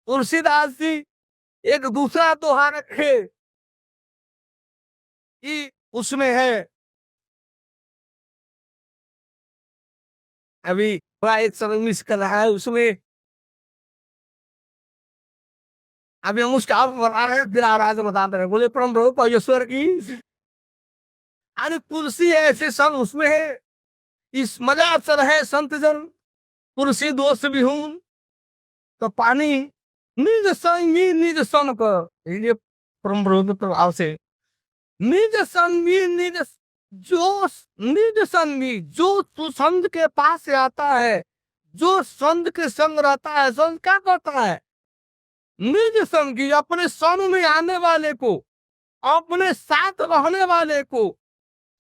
तुलसीदास जी एक दूसरा दोहा रखे कि उसमें है, अभी थोड़ा एक समय मिस कर रहा है उसमें, अभी हम उसका बता रहे हैं, फिर आ रहा है तो बता रहे हैं। बोले परम प्रभु परमेश्वर की। अरे तुलसी ऐसे संग उसमें है, इस मजा अवसर है संत जन, तुलसी दोष भी हूं तो पानी, निज संगी निज सन को, ये परम प्रभु के प्रभाव से, निज संगी निज, जो निज संगी जो संत के पास से आता है, जो संत के संग रहता है, संत क्या करता है? निज संगी, अपने संग में आने वाले को, अपने साथ रहने वाले को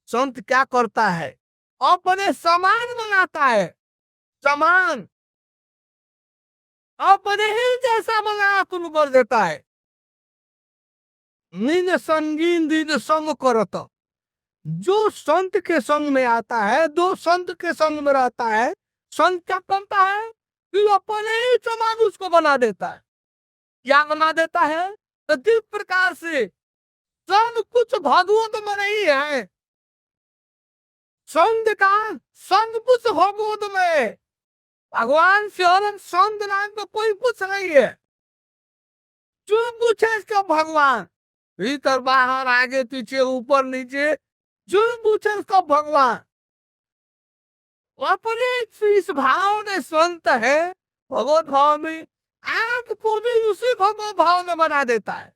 संत क्या करता है? अपने समान बनाता है। समान, अपने ही जैसा बना तुम कर देता है। निज संगी निज संग करत, जो संत के संग में आता है, जो संत के संग में रहता है, संत क्या करता है कि अपने ही समान उसको बना देता है। क्या बना देता है? तो जिस प्रकार से सब कुछ भगवत में नहीं है, संत का सब कुछ भगवत में, भगवान से और संत नाम का कोई कुछ नहीं है। जो कुछ है इसका भगवान, भीतर बाहर आगे पीछे ऊपर नीचे, जो कुछ है इसका भगवान। अपने इस भाव में संत है, भगवत भाव में, आपको भी उसी भगवत भाव में बना देता है।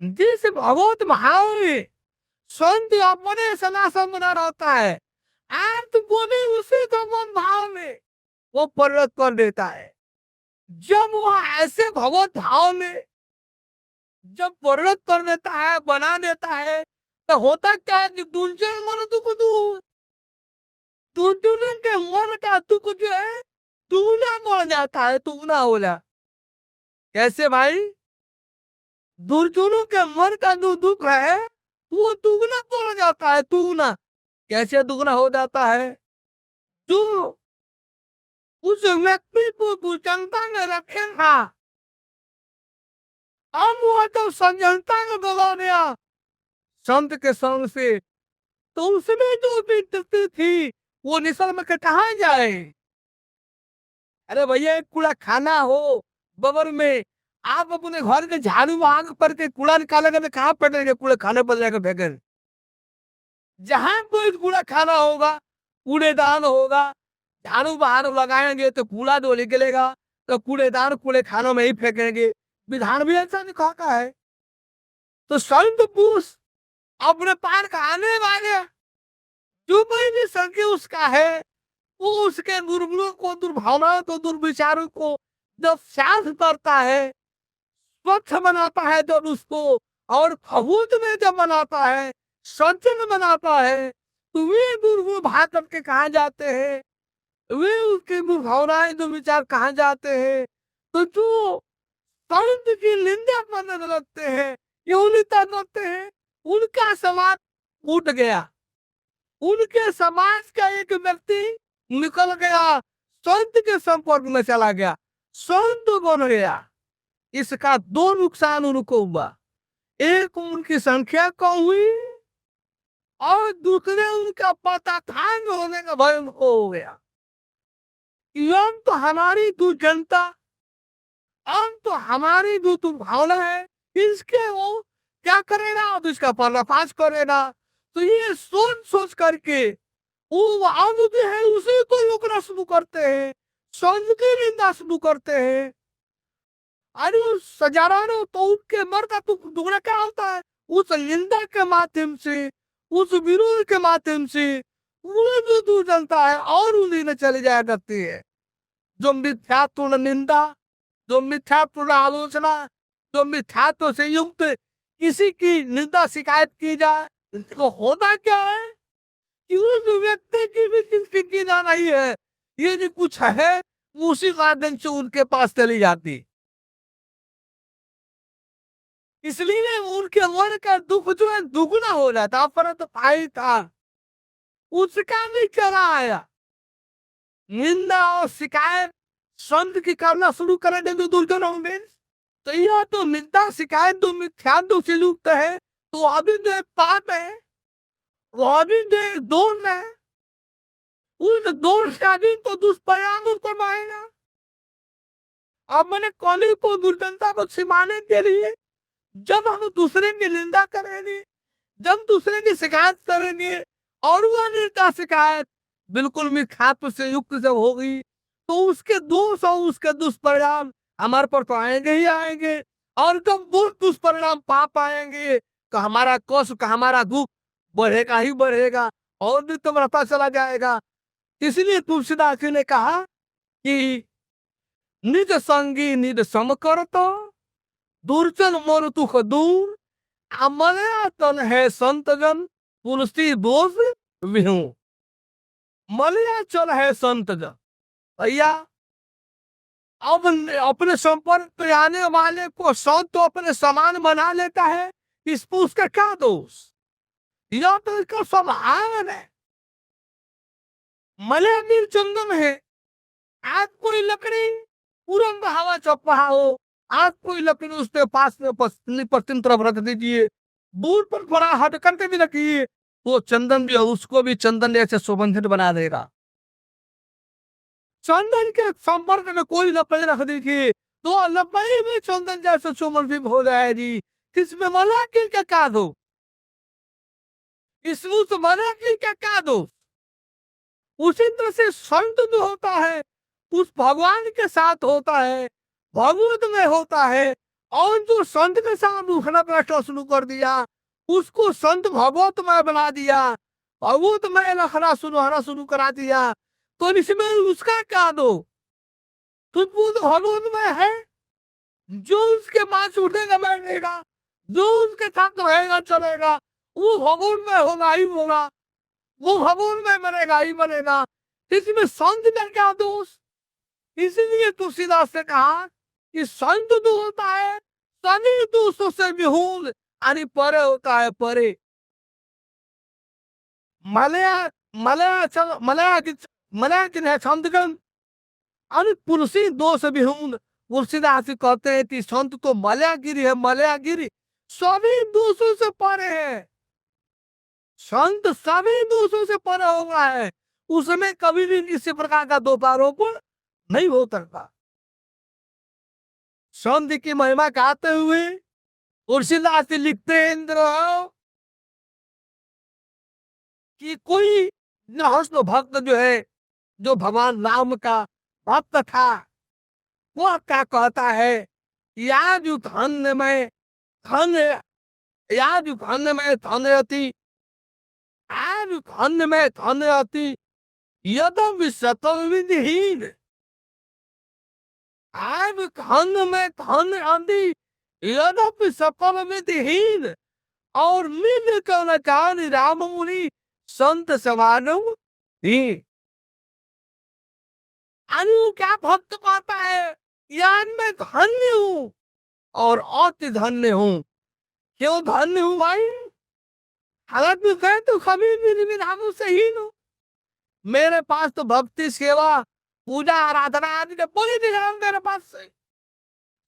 जिस भगवत भाव में संत अपने सनातन बना रहता है, आपको भी उसी भगवत भाव में वो परिणत कर देता है। जब वह ऐसे भगवत भाव में जब परिणत कर देता है, बना देता है, तो होता क्या है कि दूसरे मन दुख दूर, दूसरे के मन का दुख जो है दूना बढ़ जाता है, दुगना हो जा। कैसे भाई? दुर्जनों के मन का जो दुख है वो दुगना बढ़ जाता है, दुगना। कैसे दुगना हो जाता है? जो उस व्यक्ति को कुचलता में रखेगा, अब वो तो संजनता में बदल गया संत के संग से, तो उसमें जो भी थी वो निसर्ग में कहाँ जाए? अरे भैया एक कूड़ा खाना हो बगल में, आप अपने घर के झाड़ू वहां पर के कूड़ा निकालेंगे तो कहाँ फेंकेंगे? कूड़े खाने पर जाकर फेंकेंगे। जहां कोई कूड़ा खाना होगा, कूड़ेदान होगा, झाड़ू बाहर लगाएंगे तो कूड़ा जो निकलेगा तो कूड़ेदान कूड़े खानों में ही फेंकेंगे। विधान भी ऐसा दिखाता है। तो संत पुरुष अपने पार का आने वाले जो कोई भी संख्या उसका है, वो उसके दुर्गुणों को, दुर्भावनाओं को, दुर्विचारों को जब शांत करता है, स्वच्छ बनाता है जब उसको, और फबूत में जब बनाता है, सज्जन बनाता है, तो वे दुर्गुण भाग करके कहाँ जाते हैं? वे उसके दुर्भावनाएं जो विचार कहाँ जाते हैं? तो जो संत की निंदा करने लगते हैं, न्यूनता करते हैं, उनका समाज टूट गया। उनके समाज का एक व्यक्ति निकल गया, संत के संपर्क में चला गया, संत बन गया। इसका दो नुकसान उनको हुआ। एक, उनकी संख्या कम हुई, और दूसरे उनका पताखान होने का भय उनको हो गया। यम तो हमारी जो जनता, हम तो हमारी जो भावना है, इसके वो क्या करेगा तो इसका पर्दाफाश करेगा। तो ये सोच सोच करके वो अब जो है उसी को रोकना शुरू करते हैं, संत की निंदा शुरू करते हैं। अरे सजारा नो तो उनके मर का तो दुगना क्या होता है? उस निंदा के माध्यम से, उस विरोध के माध्यम से उन्हें भी दूर चलता है और उन्हीं में चले जाया करती है। जो मिथ्यात्व निंदा, जो मिथ्यात्व आलोचना, जो मिथ्यात्व से युक्त किसी की निंदा शिकायत की जाए, तो होता क्या है कि उस व्यक्ति की भी किसी की ना नहीं है, ये जो कुछ है उसी माध्यम से उनके पास चली जाती। इसलिए उनके मन का दुख जो है दुगना हो जाता। परंतु भाई था उसका भी चला आया, निंदा और शिकायत संत की करना शुरू कर दे तो दुर्जन होंगे। तो यह तो निंदा शिकायत तो मिथ्या से युक्त है, तो अभी जो पाप है वो अभी जो दोष है, उस दोष से अभी तो दुष्परिणाम उसको मारेगा। अब मैंने कॉलेज को दुर्जनता को छिपाने के लिए जब हम दूसरे की निंदा करेंगे, जब दूसरे की शिकायत करेंगे और वह निंदा शिकायत बिल्कुल मिथ्यात्व से युक्त जब होगी, तो उसके दोष और उसके दुष्परिणाम हमारे पर तो आएंगे ही आएंगे। और जब वो दुष्परिणाम पा पाएंगे तो हमारा कष्ट, हमारा दुख बढ़ेगा ही बढ़ेगा और भी तो बढ़ता चला जाएगा। इसलिए तुलसीदास जी ने कहा कि निज संगी निज सम करतो, दुर्जन मन तुख दूर, मलया तन है संत जन, तुलसी दोष विहू। मलया चल है संत जन, भैया अब अपने संपर्क पे आने वाले को संत तो अपने समान बना लेता है, इसको उसका क्या दोष? यह तो इसका स्वभाव है। मलया नील चंदन है। आज कोई लकड़ी तुरंत हवा चप्पा हो, आज कोई लकड़ी उसके पास में पश्चिम तरफ रख दीजिए, दूर पर थोड़ा हट करके भी रखिए, वो चंदन भी उसको भी चंदन जैसे सुगंधित बना देगा। चंदन के संपर्क में कोई लकड़ी रख दीजिए तो लकड़ी में चंदन जैसे सुगंधित हो जाएगी। इसमें मना की क्या दो, इसमें तो मना की क्या दो। उसी तरह से संत जो होता है उस भगवान के साथ होता है, भगवत में होता है। और जो संत के साथ उठना बैठना शुरू कर दिया, उसको संत भगवत में बना दिया, भगवत में रखना शुरू करा दिया, तो इसमें उसका क्या दो? तो वो तो भगवत में है, जो उसके पास उठेगा बैठेगा, जो उसके साथ रहेगा चलेगा, वो भगवान में होगा ही होगा, वो भगवान में मरेगा ही मरेगा। इसमें संत में क्या दोष? इसलिए तुलसीदास ने कहा कि संत जो होता है सभी दोषों से विहून यानी परे होता है, परे। मलया मलया मलया है संतगण अरे पुरुषी दोष विहून। तुलसीदास जी कहते हैं कि संत तो मलयागिरी है, मलयागिरी सभी दोषों से परे है। संत सभी दोषों से परे हो रहा है, उसमें कभी भी किसी प्रकार का दोषारोपण नहीं हो सकता। संत की महिमा गाते हुए तुलसीदास जी लिखते हैं इंद्र कि कोई नहस्न भक्त जो है, जो भगवान राम का भक्त था, वह क्या कहता है, याद धन्य में धन्य, याद धन्य में धन्य अति, आज धन्य में धन्य अति, यदि सतम विधिहीन। आज धन्य में धन्य अति, यदि सफल विधिहीन। और मिल कर राम मुनि संत समानो ही। अनु क्या भक्त पाता है, यार मैं धन्य हूं और अति धन्य हूं। क्यों धन्य हूं भाई? हालांकि कहे तो कभी भी विधानों से ही हूं, मेरे पास तो भक्ति सेवा पूजा आराधना आदि के पूरे निधान मेरे पास से,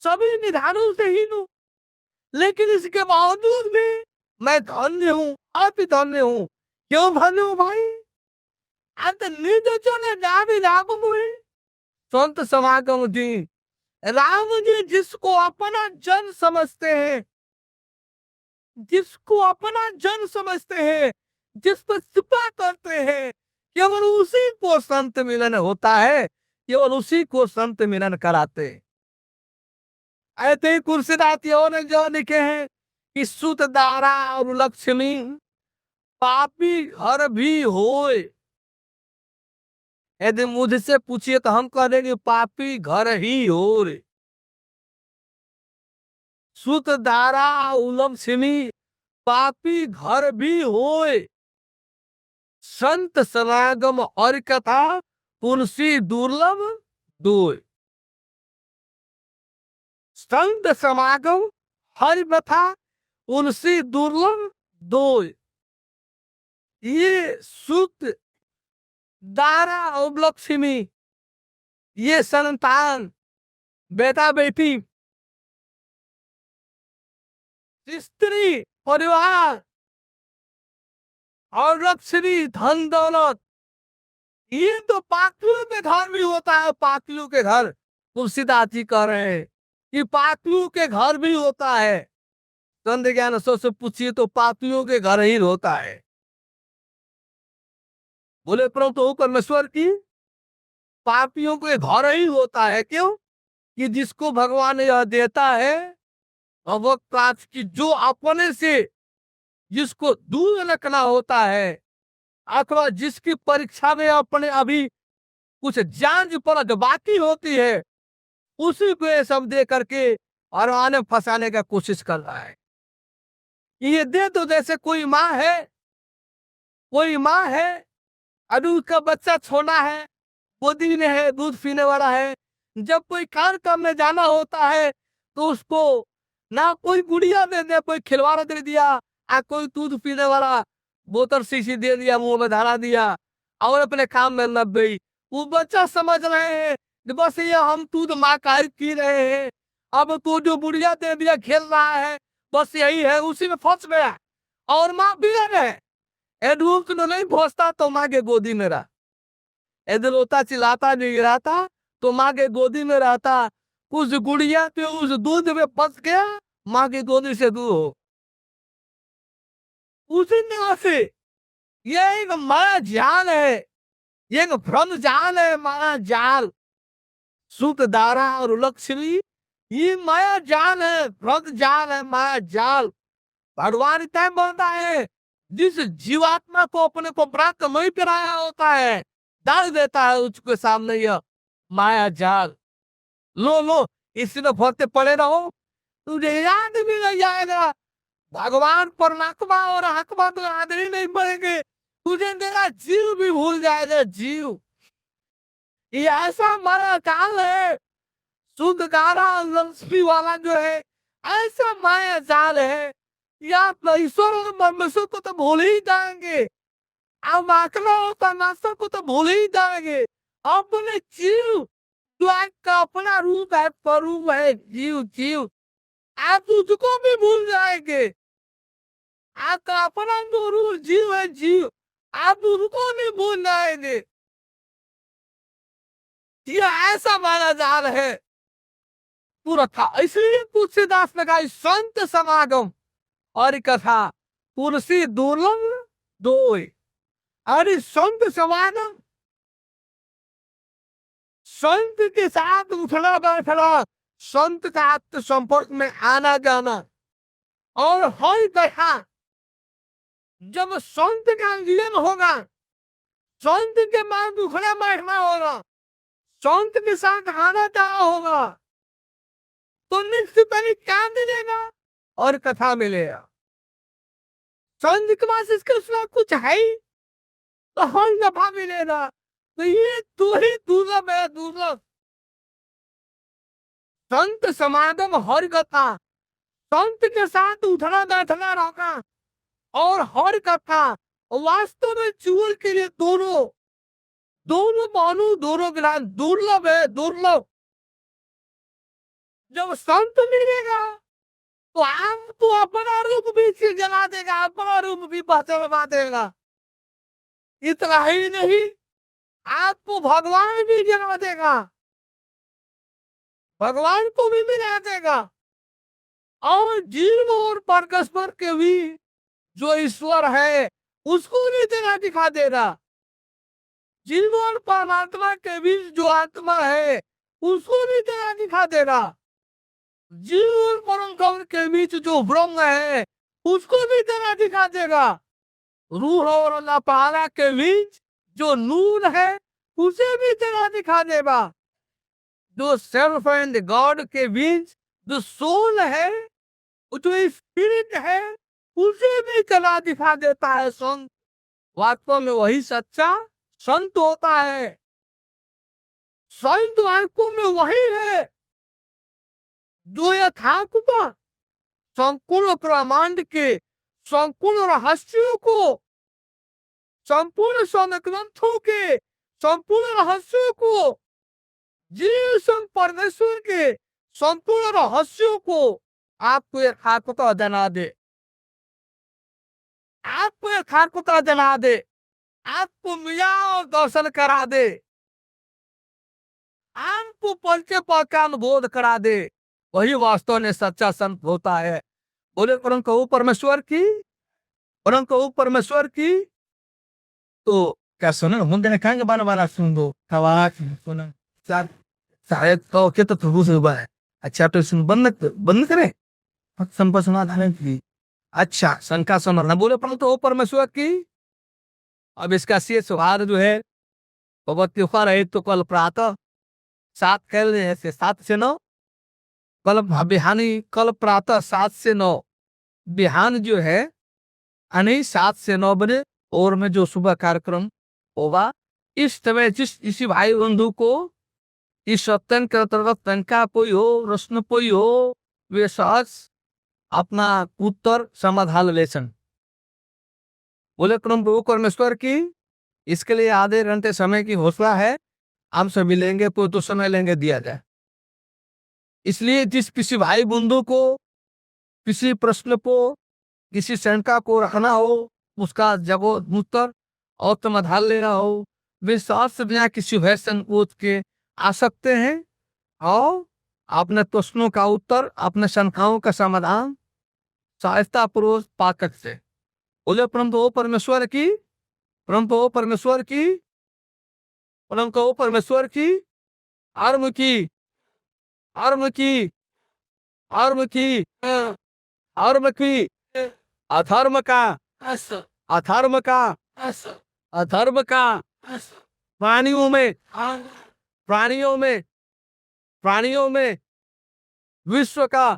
सभी निधानों से ही हूं। लेकिन इसके बावजूद भी मैं धन्य हूं, अति धन्य हूं। क्यों धन्य हूं भाई? अंत निर्जन राम मुनि संत समागम जी। राम जी जिसको अपना जन समझते हैं, जिसको अपना जन समझते हैं, जिस पर कृपा करते हैं, केवल उसी को संत मिलन होता है, केवल उसी को संत मिलन कराते। ऐसे ही तुलसीदास ने जो लिखे हैं कि सुत दारा और लक्ष्मी पापी घर भी होए। यदि मुझसे पूछिए तो हम कह देंगे पापी घर ही हो रे। सुत दारा उलम सिमी पापी घर भी होए, संत समागम और कथा तुलसी दुर्लभ दोय। संत समागम हरि कथा तुलसी दुर्लभ दोय। ये सुत दारा और लक्ष्मी ये संतान, बेटा बेटी, स्त्री, परिवार और लक्ष्मी, धन दौलत, ये तो पाखलू के घर भी होता है। पाखलू के घर तुलसीदास जी कह रहे हैं कि पाखलू के घर भी होता है। संत ज्ञान से पूछिए तो पापियों के घर ही होता है। बोले प्रभु परमेश्वर की पापियों के घर ही होता है। क्यों? कि जिसको भगवान यह देता है वो काज की जो अपने से जिसको दूर रखना होता है, अथवा जिसकी परीक्षा में अपने अभी कुछ जांच परख बाकी होती है, उसी को ये सब दे करके और आने फंसाने का कोशिश कर रहा है। ये दे तो जैसे कोई माँ है अभी उसका बच्चा छोटा है, गोदी में है, दूध पीने वाला है। जब कोई काम करने जाना होता है तो उसको ना कोई गुड़िया दे दे, कोई खिलवाड़ा दे दिया, कोई दूध पीने वाला बोतल शीशी दे दिया, मुंह में धरा दिया और अपने काम में लग गई। वो बच्चा समझ रहे हैं बस ये हम दूध माँ का ही पी रहे हैं, अब तू जो बुढ़िया दे दिया खेल रहा है, बस यही है, उसी में फंस गया। और माँ बिगड़ है, एडवोक नहीं पहुंचता तो माँ के गोदी में रहा, रोता चिल्लाता नहीं रहता तो माँ के गोदी में रहता। उस गुड़िया पे उस दूध में फंस गया, माँ की गोदी से दूर हो। उसी तरह से ये एक माया जाल है, ये एक भ्रम जाल है, माया जाल। सुख धारा और लक्ष्मी ये माया जाल है, भ्रम जाल है, माया जाल। भगवान तय बोलता है जिस जीवात्मा को अपने को प्राप्त नहीं कराया होता है, डाल देता है उसके सामने यह माया जाल। लो इसमें भरते पड़े रहो, तुझे याद भी नहीं जाएगा। भगवान परमात्मा और आत्मा तो याद ही नहीं पड़ेंगे, तुझे तेरा जीव भी भूल जाएगा। जीव ये ऐसा माया जाल है, शुद्ध गारा लक्ष्मी वाला जो है ऐसा माया जाल है। या ईश्वर और परमेश्वर को तो भूल ही जाएंगे, अब आत्मा और परमात्मा को तो भूल ही जाएंगे। अपने जीव जो आपका अपना रूप है, स्वरूप है, जीव जीव, आप उसको भी भूल जाएंगे। आपका अपना जो रूप जीव है, जीव, आप उसको नहीं भूल जाएंगे। ये ऐसा माना जा रहा है पूरा था। इसलिए तुलसीदास ने कहा संत समागम और कथा तुलसी दुर्लभ दोय। अरे संत समागम, संत के साथ उठना बैठना, संत का आत्म संपर्क में आना जाना, और हर कथा जब संत का जीवन होगा, संत के बाद उठना बैठना होगा, संत के साथ आना जाना होगा, तो निश्चित ही क्या मिलेगा? और कथा मिलेगा। संत के पास इसके सिवा कुछ है ही तो हर दफा मिलेगा। तो ये तो ही दुर्लभ है, दुर्लभ। संत समागम हर कथा, संत के साथ उठना बैठना रहना और हर कथा वास्तव में जीवन के लिए दोनों मानो दोनों ज्ञान दुर्लभ है, दुर्लभ। जब संत मिलेगा तो आपको अपना रूप भी जला देगा, अपना रूप भी पहचाना देगा। इतना ही नहीं, आपको भगवान भी जला देगा, भगवान को भी मिला देगा। और जीव और परमेश्वर के भी जो ईश्वर है उसको भी तेरा दिखा देगा। जीव और परमात्मा के बीच जो आत्मा है उसको भी तेरा दिखा देगा। जीव और परम के बीच जो ब्रह्म है उसको भी तेरा दिखा देगा। रूह और अल्लाह ताला के बीच जो नूर है उसे भी तेरा दिखा देगा। जो सेल्फ एंड गॉड के बीच जो सोल है, जो स्पिरिट है, उसे भी तेरा दिखा देता है संत। वास्तव में वही सच्चा संत होता है। संत वास्तव में वही है जो यथार्थ संपूर्ण ब्रह्मांड के संपूर्ण रहस्यों को, संपूर्ण ग्रंथों के संपूर्ण रहस्यों को जिस परमेश्वर के संपूर्ण रहस्यों को आपको एक खाकता जना दे, आपको एक खाकता जना दे, आपको मियाँ दर्शन करा दे, आपको पंचपद का अनुभव करा दे, वही वास्तव में सच्चा संत होता है। बोले परम परमेश्वर की, परम परमेश्वर की। तो क्या सुनो मुंडे कहेंगे बार बार सुन दो खवाक सुना सर शायद तो क्या तो प्रभु से हुआ है। अच्छा तो सुन बंद करें संपसना धारण की। अच्छा शंका समरना बोले परंतु परमेश्वर की। अब इसका शेष सुहार जो है भगवत त्योहार है तो कल प्रातः 7 कल से 7 से 9, कल बिहानी कल प्रातः 7 से 9 बिहान जो है यानी 7 से 9 बजे और में जो सुबह कार्यक्रम होगा। इस समय जिस इसी भाई बंधु को इस सत्संग के अंतर्गत शंका कोई हो, प्रश्न कोई हो, वे सहज अपना उत्तर समाधान ले सन। बोले प्रभु परमेश्वर की। इसके लिए आधे घंटे समय की हौसला है, हम सभी लेंगे तो समय लेंगे दिया जाए। इसलिए जिस किसी भाई बंधु को किसी प्रश्न को किसी शंका को रखना हो, उसका जगह उत्तर और समाधान लेना हो, वे साथ से बिना किसी भय संकोच के आ सकते हैं और अपने प्रश्नों का उत्तर, अपने शंकाओं का समाधान सहजता पूर्वक पा सकते। बोले परंतु परमेश्वर की, परंतु परमेश्वर की, परंतु परमेश्वर की। आर्म की, आर्म की, आर्म की, आर्म की। अधर्म का, अधर्म का, अधर्म का प्राणियों में, प्राणियों में, प्राणियों में विश्व का,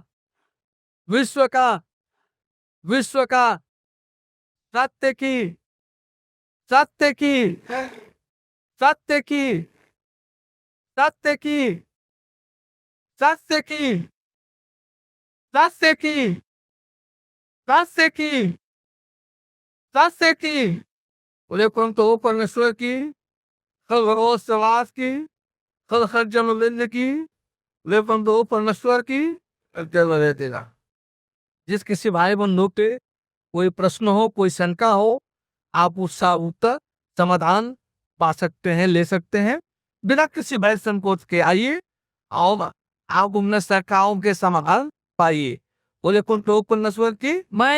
विश्व का, विश्व का सत्य की, सत्य की, सत्य की, सत्य की, सत्य की, सत्य की, सत्य की, सत्य की। बोले परंतु परमेश्वर की, कल भगवत समाज की, कल हर जन्मलिंग की, बोले परंतु परमेश्वर की देगा। जिस किसी भाई बंधु के कोई प्रश्न हो, कोई शंका हो, आप उसका उत्तर समाधान पा सकते हैं, ले सकते हैं बिना किसी भय संकोच के। आइए और आप उन शंकाओं के समाधान पाइए। बोले परमेश्वर की। मैं